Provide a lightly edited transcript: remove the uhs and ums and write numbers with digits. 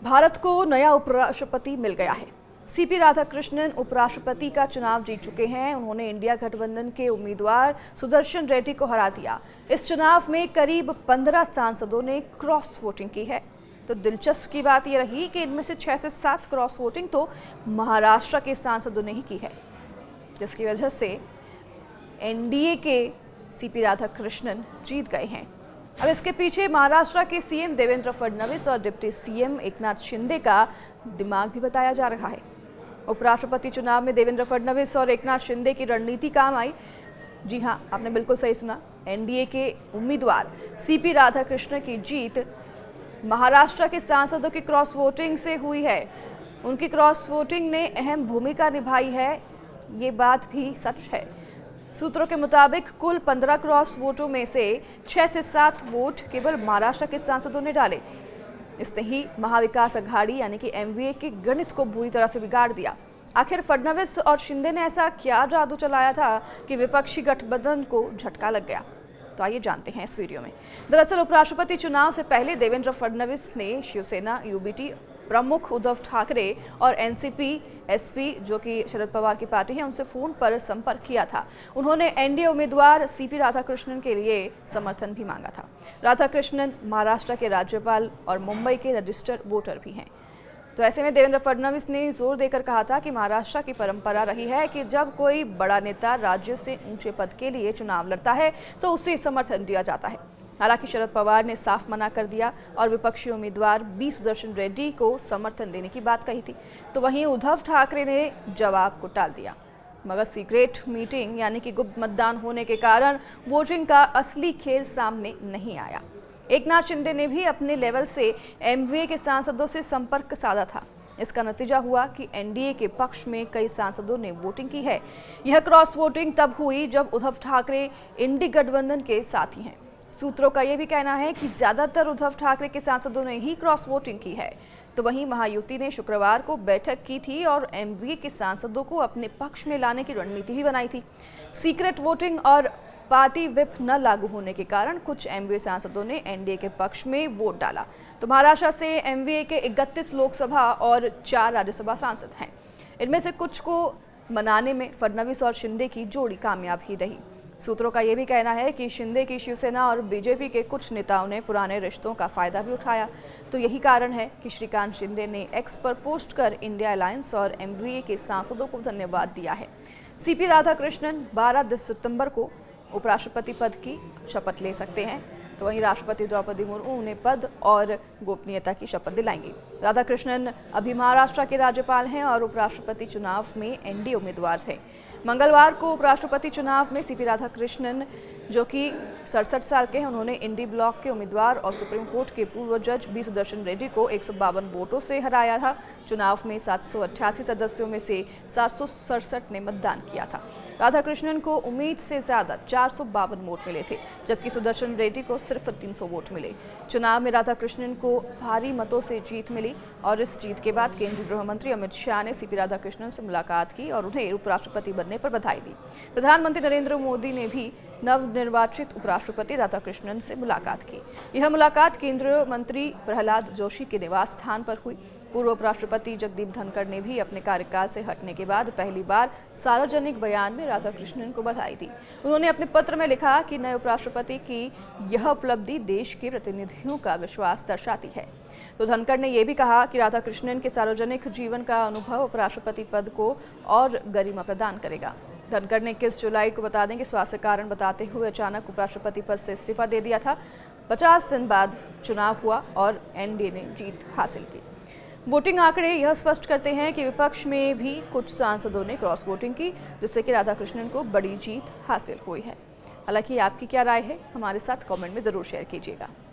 भारत को नया उपराष्ट्रपति मिल गया है। सीपी राधाकृष्णन उपराष्ट्रपति का चुनाव जीत चुके हैं। उन्होंने इंडिया गठबंधन के उम्मीदवार सुदर्शन रेड्डी को हरा दिया। इस चुनाव में करीब 15 सांसदों ने क्रॉस वोटिंग की है। तो दिलचस्प की बात यह रही कि इनमें से 6 से 7 क्रॉस वोटिंग तो महाराष्ट्र के सांसदों ने ही की है, जिसकी वजह से एनडीए के सीपी राधाकृष्णन जीत गए हैं। अब इसके पीछे महाराष्ट्र के सीएम देवेंद्र फडणवीस और डिप्टी सीएम एकनाथ शिंदे का दिमाग भी बताया जा रहा है। उपराष्ट्रपति चुनाव में देवेंद्र फडणवीस और एकनाथ शिंदे की रणनीति काम आई। जी हां, आपने बिल्कुल सही सुना। एनडीए के उम्मीदवार सीपी राधाकृष्णन की जीत महाराष्ट्र के सांसदों की क्रॉस वोटिंग से हुई है। उनकी क्रॉस वोटिंग ने अहम भूमिका निभाई है, ये बात भी सच है। सूत्रों के मुताबिक कुल 15 क्रॉस वोटों में से 6 से 7 वोट केवल महाराष्ट्र के सांसदों ने डाले। इसने ही महाविकास अघाड़ी यानी कि एमवीए के गणित को बुरी तरह से बिगाड़ दिया। आखिर फडणवीस और शिंदे ने ऐसा क्या जादू चलाया था कि विपक्षी गठबंधन को झटका लग गया? तो आइए जानते हैं इस वीडियो में। दरअसल उपराष्ट्रपति चुनाव से पहले देवेंद्र फडणवीस ने शिवसेना यूबीटी प्रमुख उद्धव ठाकरे और एनसीपी एसपी जो कि शरद पवार की पार्टी है उनसे फोन पर संपर्क किया था। उन्होंने एनडीए उम्मीदवार सीपी राधाकृष्णन के लिए समर्थन भी मांगा था। राधाकृष्णन महाराष्ट्र के राज्यपाल और मुंबई के रजिस्टर्ड वोटर भी हैं। तो ऐसे में देवेंद्र फडणवीस ने जोर देकर कहा था कि महाराष्ट्र की परंपरा रही है कि जब कोई बड़ा नेता राज्य से ऊंचे पद के लिए चुनाव लड़ता है तो उसे समर्थन दिया जाता है। हालांकि शरद पवार ने साफ मना कर दिया और विपक्षी उम्मीदवार बी सुदर्शन रेड्डी को समर्थन देने की बात कही थी। तो वहीं उद्धव ठाकरे ने जवाब को टाल दिया, मगर सीक्रेट मीटिंग यानी कि गुप्त मतदान होने के कारण वोटिंग का असली खेल सामने नहीं आया। एकनाथ शिंदे ने भी अपने लेवल से एमवीए के सांसदों से संपर्क साधा था। इसका नतीजा हुआ कि एनडीए के पक्ष में कई सांसदों ने वोटिंग की है। यह क्रॉस वोटिंग तब हुई जब उद्धव ठाकरे इंडी गठबंधन के साथी हैं। सूत्रों का यह भी कहना है कि ज्यादातर उद्धव ठाकरे के सांसदों ने ही क्रॉस वोटिंग की है। तो वहीं महायुति ने शुक्रवार को बैठक की थी और एमवीए के सांसदों को अपने पक्ष में लाने की रणनीति भी बनाई थी। सीक्रेट वोटिंग और पार्टी व्हिप न लागू होने के कारण कुछ एमवीए सांसदों ने एनडीए के पक्ष में वोट डाला। तो महाराष्ट्र से एमवीए के 31 लोकसभा और 4 राज्यसभा सांसद हैं। इनमें से कुछ को मनाने में फडणवीस और शिंदे की जोड़ी कामयाब ही रही। सूत्रों का यह भी कहना है कि शिंदे की शिवसेना और बीजेपी के कुछ नेताओं ने पुराने रिश्तों का फायदा भी उठाया। तो यही कारण है कि श्रीकांत शिंदे ने एक्स पर पोस्ट कर इंडिया अलायंस और एमवीए के सांसदों को धन्यवाद दिया है। सीपी राधाकृष्णन 12 सितंबर को उपराष्ट्रपति पद की शपथ ले सकते हैं। तो वहीं राष्ट्रपति द्रौपदी मुर्मू उन्हें पद और गोपनीयता की शपथ दिलाएंगी। राधाकृष्णन अभी महाराष्ट्र के राज्यपाल हैं और उपराष्ट्रपति चुनाव में एनडीए उम्मीदवार थे। मंगलवार को उपराष्ट्रपति चुनाव में सीपी राधाकृष्णन जो कि 67 साल के हैं, उन्होंने इंडी ब्लॉक के उम्मीदवार और सुप्रीम कोर्ट के पूर्व जज बी सुदर्शन रेड्डी को 152 वोटों से हराया था। चुनाव में 788 सदस्यों में से 767 ने मतदान किया था। राधाकृष्णन को उम्मीद से ज्यादा 452 वोट मिले थे, जबकि सुदर्शन रेड्डी को सिर्फ 300 वोट मिले। चुनाव में राधाकृष्णन को भारी मतों से जीत मिली और इस जीत के बाद केंद्रीय गृह मंत्री अमित शाह ने सीपी राधाकृष्णन से मुलाकात की और उन्हें उपराष्ट्रपति बनने पर बधाई दी। प्रधानमंत्री नरेंद्र मोदी ने भी नवनिर्वाचित उपराष्ट्रपति राधाकृष्णन से मुलाकात की। यह मुलाकात केंद्रीय मंत्री प्रहलाद जोशी के निवास स्थान पर हुई। पूर्व उपराष्ट्रपति जगदीप धनखड़ ने भी अपने कार्यकाल से हटने के बाद पहली बार सार्वजनिक बयान में राधाकृष्णन को बधाई दी। उन्होंने अपने पत्र में लिखा कि नए उपराष्ट्रपति की यह उपलब्धि देश के प्रतिनिधियों का विश्वास दर्शाती है। तो धनखड़ ने यह भी कहा कि राधाकृष्णन के सार्वजनिक जीवन का अनुभव उपराष्ट्रपति पद को और गरिमा प्रदान करेगा। धनखड़ ने 21 जुलाई को बता दें कि स्वास्थ्य कारण बताते हुए अचानक उपराष्ट्रपति पद से इस्तीफा दे दिया था। 50 दिन बाद चुनाव हुआ और एनडीए ने जीत हासिल की। वोटिंग आंकड़े यह स्पष्ट करते हैं कि विपक्ष में भी कुछ सांसदों ने क्रॉस वोटिंग की, जिससे कि राधाकृष्णन को बड़ी जीत हासिल हुई है। हालांकि आपकी क्या राय है, हमारे साथ कमेंट में जरूर शेयर कीजिएगा।